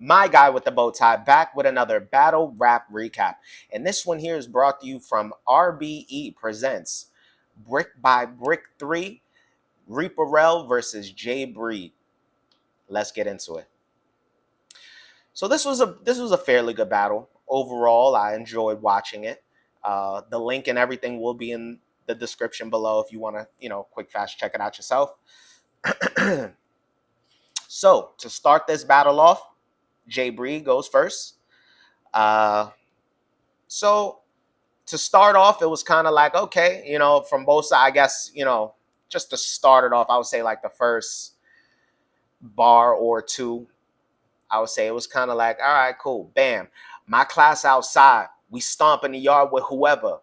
My guy with the bow tie, back with another battle rap recap. And this one here is brought to you from RBE Presents Brick by Brick 3, Reepah Rell versus Jay Breed. Let's get into it. So this was a fairly good battle. Overall, I enjoyed watching it. The link and everything will be in the description below if you want to, quick fast check it out yourself. So to start this battle off, Jay Breed goes first. Uh, so to start off, it was kind of like, okay, from both sides, I guess, just to start it off, I would say like the first bar or two, I would say it was kind of like, all right, cool, bam. My class outside, we stomp in the yard with whoever.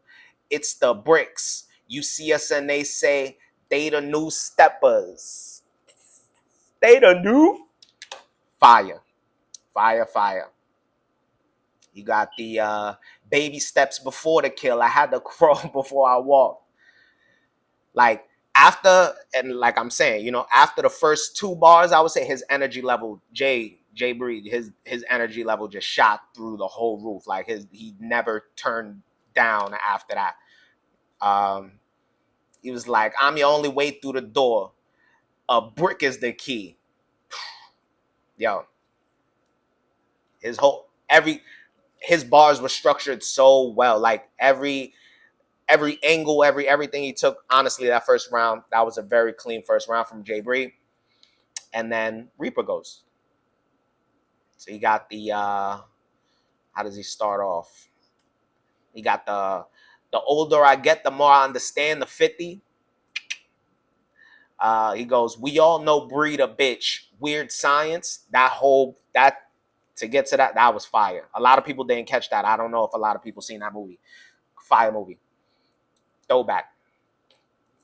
It's the bricks. You see us and they say, they the new steppers. They the new fire. Fire, fire. You got the baby steps before the kill. I had to crawl before I walked. Like after, and like I'm saying, after the first two bars, I would say his energy level, Jay Breed, his energy level just shot through the whole roof. Like he never turned down after that. He was like, I'm your only way through the door. A brick is the key. Yo, his bars were structured so well. Like every angle, everything he took. Honestly, that first round, that was a very clean first round from Jay Breed. And then Reepah goes. So he got the how does he start off? He got the older I get, the more I understand the 50. He goes, we all know Breed a bitch. Weird science. That to get to that was fire. A lot of people didn't catch that. I don't know if a lot of people seen that movie. Fire movie. Throwback.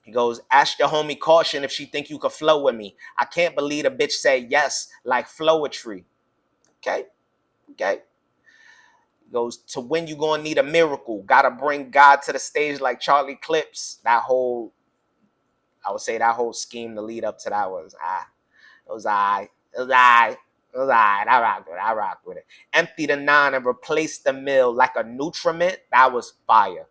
He goes, ask your homie Caution if she think you could flow with me. I can't believe a bitch said yes, like flowetry. Okay. He goes, to win you gonna need a miracle. Gotta bring God to the stage like Charlie Clips. I would say that whole scheme to lead up to that was it was I. It was I. It was I. I rocked with it. Empty the 9 and replace the mill like a nutriment. That was fire.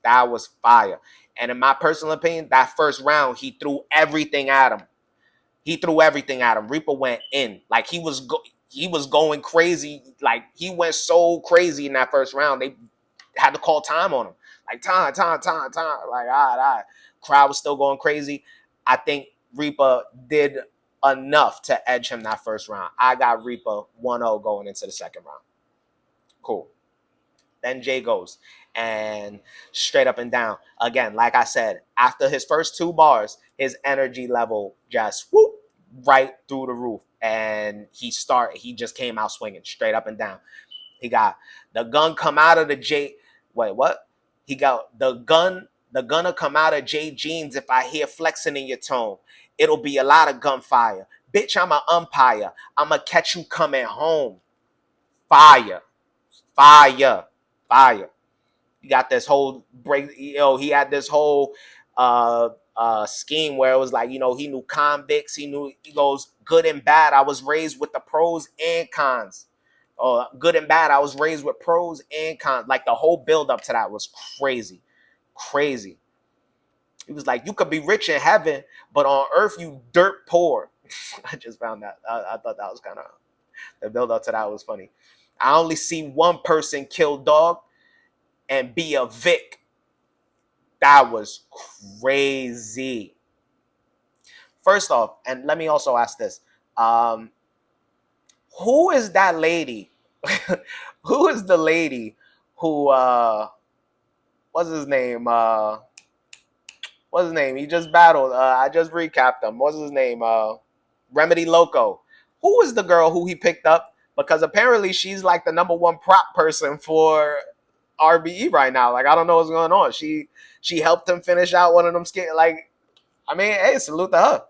That was fire. And in my personal opinion, that first round, he threw everything at him. Reepah went in. Like he was going crazy. Like he went so crazy in that first round. They had to call time on him. Like time. Like, all right. Crowd was still going crazy. I think Reepah did enough to edge him that first round. I got Reepah 1-0 going into the second round. Cool. Then Jay goes and straight up and down. Again, like I said, after his first two bars, his energy level just whoop right through the roof. And he just came out swinging straight up and down. He got the gun come out of the J. Wait, what? He got the gun'll come out of J jeans if I hear flexing in your tone. It'll be a lot of gunfire. Bitch, I'm an umpire. I'ma catch you coming home. Fire. You got this whole break, he had this whole scheme where it was like, he knew convicts, he goes, good and bad, I was raised with the pros and cons. Good and bad, I was raised with pros and cons. Like the whole build up to that was crazy. He was like, you could be rich in heaven, but on earth you dirt poor. I just found that. I thought that was kind of, the build up to that was funny. I only see one person kill dog and be a Vic. That was crazy. First off, and let me also ask this. Who is that lady? Who is the lady who what's his name? What's his name? He just battled. I just recapped him. What's his name? Remedy Loco. Who is the girl who he picked up? Because apparently she's like the #1 prop person for RBE right now. Like, I don't know what's going on. She helped him finish out one of them skate. Like, I mean, hey, salute to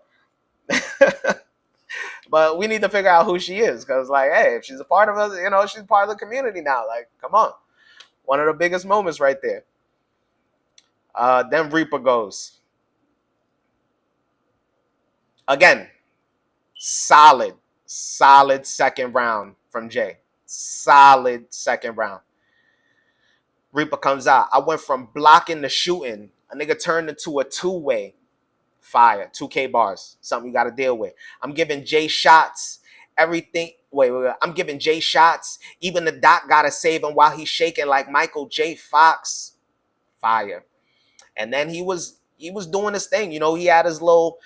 her. But we need to figure out who she is, because like, hey, if she's a part of us, she's part of the community now. Like, come on. One of the biggest moments right there. Then Reepah goes. Again, solid Solid second round from Jay. Solid second round. Reaper comes out. I went from blocking to shooting. A nigga turned into a two-way. Fire. 2K bars. Something you got to deal with. I'm giving Jay shots. Everything. Wait. I'm giving Jay shots. Even the doc got to save him while he's shaking like Michael J. Fox. Fire. And then he was doing his thing. You know, he had his little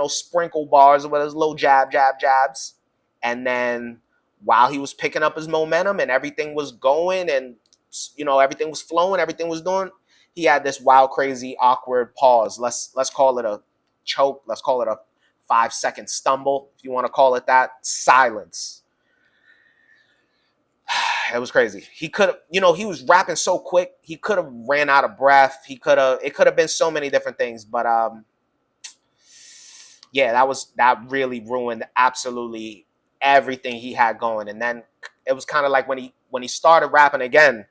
sprinkle bars with his little jabs. And then while he was picking up his momentum and everything was going and everything was flowing, everything was doing, he had this wild, crazy, awkward pause. Let's call it a choke. Let's call it a 5-second stumble, if you want to call it that. Silence. It was crazy. He could have, he was rapping so quick. He could have ran out of breath. It could have been so many different things. But yeah, that really ruined absolutely everything he had going. And then it was kind of like when he started rapping again,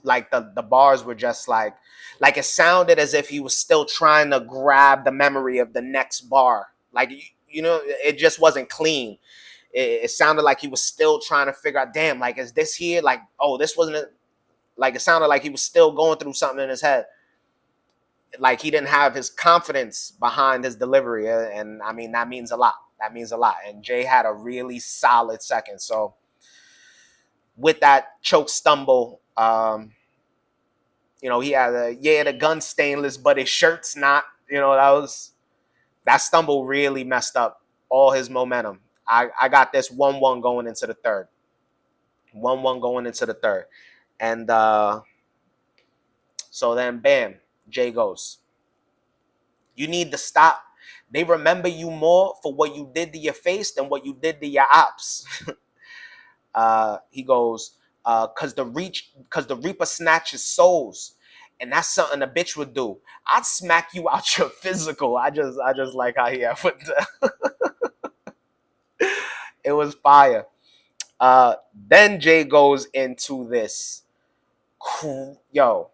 like the bars were just like it sounded as if he was still trying to grab the memory of the next bar. Like, it just wasn't clean. It sounded like he was still trying to figure out, damn, like, is this here? Like, oh, this wasn't it. Like, it sounded like he was still going through something in his head. Like, he didn't have his confidence behind his delivery. And I mean, that means a lot. That means a lot. And Jay had a really solid second. So with that choke stumble, he had the gun stainless, but his shirt's not, that stumble really messed up all his momentum. I got this 1-1 going into the third. 1-1 going into the third. And so then, bam, Jay goes, you need to stop. They remember you more for what you did to your face than what you did to your ops. He goes, because the Reaper snatches souls. And that's something a bitch would do. I'd smack you out your physical. I just like how he had put that. It was fire. Then Jay goes into this. Yo,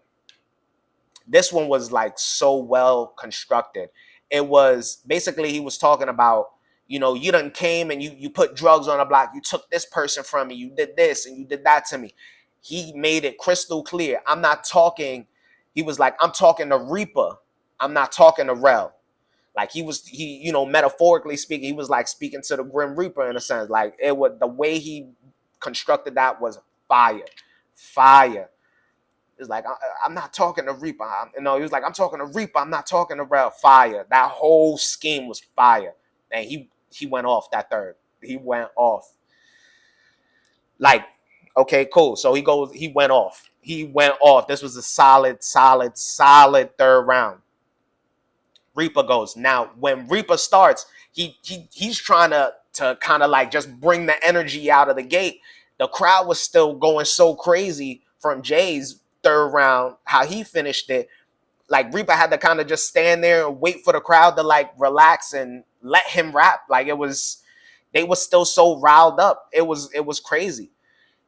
this one was like so well constructed. It was basically, he was talking about, you done came and you put drugs on the block. You took this person from me. You did this and you did that to me. He made it crystal clear. I'm not talking. He was like, I'm talking to Reepah. I'm not talking to Rell. Like, he metaphorically speaking, he was like speaking to the Grim Reaper in a sense. Like, it was, the way he constructed that was fire. Fire. It's like, I'm not talking to Reepah. He was like, I'm talking to Reepah. I'm not talking to Rell. Fire. That whole scheme was fire. And he went off that third. He went off. Like, okay, cool. So he went off. He went off. This was a solid third round. Reepah goes. Now, when Reepah starts, he's trying to kind of like just bring the energy out of the gate. The crowd was still going so crazy from Jay's third round, how he finished it. Like, Reepah had to kind of just stand there and wait for the crowd to like relax and let him rap. Like, they were still so riled up. It was crazy.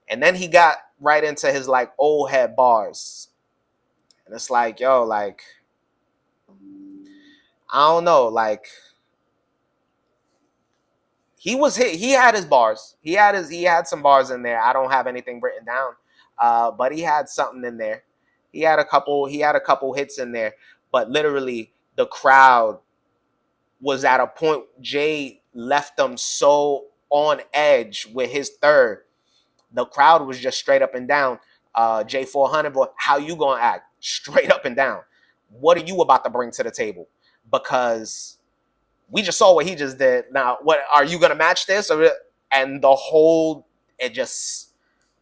And then he got right into his like old head bars. And it's like, yo, like, I don't know, like, he had his bars. He had some bars in there. I don't have anything written down. But he had something in there. He had a couple hits in there. But literally, the crowd was at a point. Jay left them so on edge with his third. The crowd was just straight up and down. Jay 400, boy, how you gonna act? Straight up and down. What are you about to bring to the table? Because we just saw what he just did. Now, what are you gonna match this? And the whole,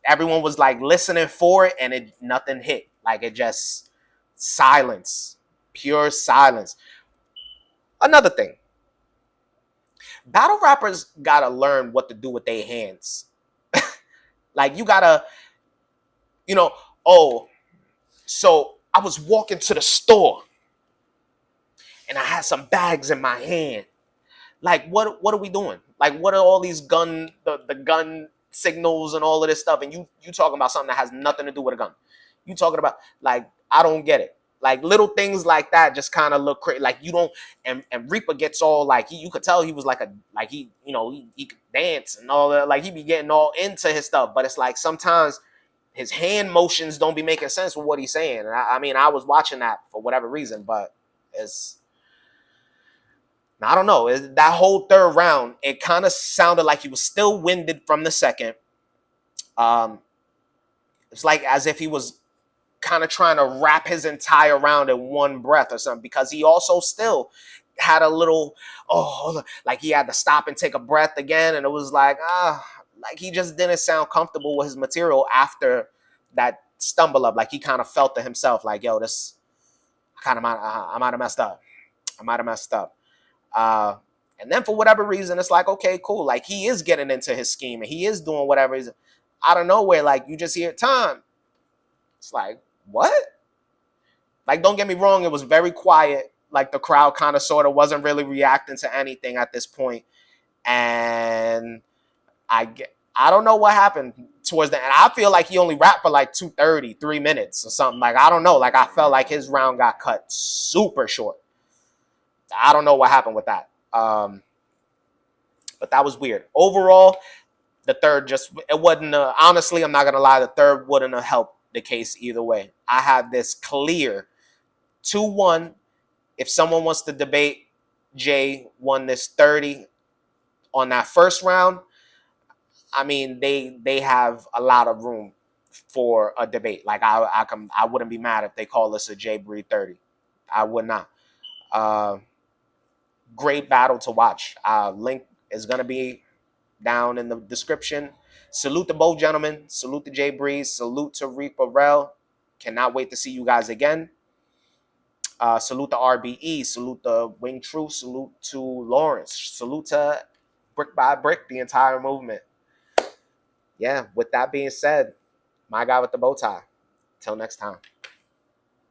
everyone was like listening for it, and nothing hit. Like, it just silence, pure silence. Another thing, battle rappers gotta learn what to do with their hands. Like, you gotta, so I was walking to the store and I had some bags in my hand. Like, what are we doing? Like, what are all these the gun signals and all of this stuff? And you talking about something that has nothing to do with a gun. You talking about, like, I don't get it. Like little things like that just kind of look crazy. Like you don't, and Reaper gets all like you could tell he was like he he could dance and all that. Like he be getting all into his stuff, but it's like sometimes his hand motions don't be making sense with what he's saying. And I mean, I was watching that for whatever reason, but it's I don't know. That whole third round, it kind of sounded like he was still winded from the second. Um, it's like as if he was kind of trying to wrap his entire round in one breath or something, because he also still had a little, like he had to stop and take a breath again. And it was like, like he just didn't sound comfortable with his material after that stumble up. Like he kind of felt to himself like, yo, this I might have messed up. I might have messed up. And then for whatever reason, it's like, okay, cool. Like he is getting into his scheme and he is doing whatever he's out of nowhere. Like you just hear time. It's like, what? Like, don't get me wrong. It was very quiet. Like the crowd kind of sort of wasn't really reacting to anything at this point. And I don't know what happened towards the end. I feel like he only rapped for like 2:30, 3 minutes or something. Like, I don't know. Like I felt like his round got cut super short. I don't know what happened with that. But that was weird. Overall, the third it wasn't, honestly, I'm not going to lie, the third wouldn't have helped the case either way. I have this clear 2-1. If someone wants to debate Jay won this 30 on that first round, I mean, they have a lot of room for a debate. Like I wouldn't be mad if they call this a Jay Breed 30. I would not. Great battle to watch. Link is going to be down in the description. Salute to both gentlemen. Salute to Jay Breeze. Salute to Reepah Rell. Cannot wait to see you guys again. Salute to RBE. Salute to Wing True. Salute to Lawrence. Salute to Brick by Brick, the entire movement. Yeah, with that being said, my guy with the bow tie. Till next time.